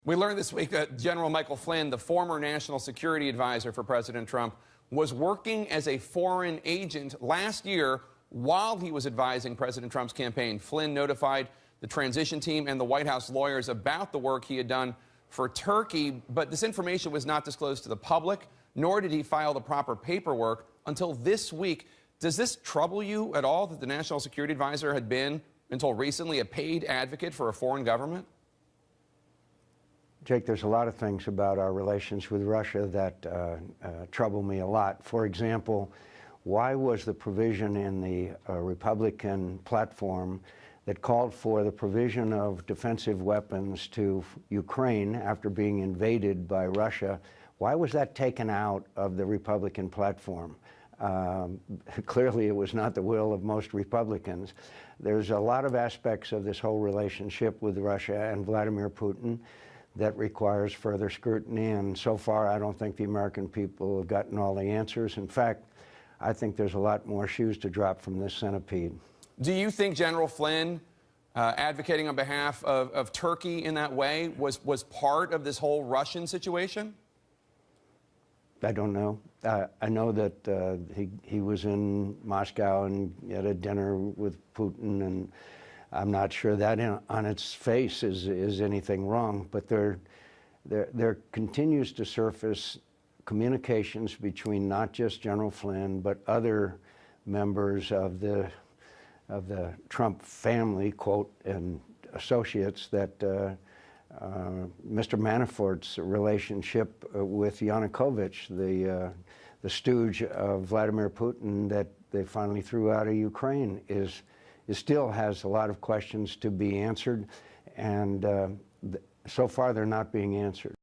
We learned this week that General Michael Flynn, the former national security advisor for President Trump, was working as a foreign agent last year while he was advising President Trump's campaign. Flynn notified the transition team and the White House lawyers about the work he had done for Turkey, but this information was not disclosed to the public, nor did he file the proper paperwork until this week. Does this trouble you at all that the national security advisor had been, until recently, a paid advocate for a foreign government? Jake, there's a lot of things about our relations with Russia that trouble me a lot. For example, why was the provision in the Republican platform that called for the provision of defensive weapons to Ukraine after being invaded by Russia, why was that taken out of the Republican platform? Clearly, it was not the will of most Republicans. There's a lot of aspects of this whole relationship with Russia and Vladimir Putin that requires further scrutiny, and so far I don't think the American people have gotten all the answers. In fact, I think there's a lot more shoes to drop from this centipede. Do you think General Flynn advocating on behalf of Turkey in that way was part of this whole Russian situation? I don't know. I know that he was in Moscow and had a dinner with Putin, and I'm not sure that on its face is anything wrong, but there continues to surface communications between not just General Flynn, but other members of the Trump family, quote, and associates, that Mr. Manafort's relationship with Yanukovych, the stooge of Vladimir Putin that they finally threw out of Ukraine, it still has a lot of questions to be answered, and so far they're not being answered.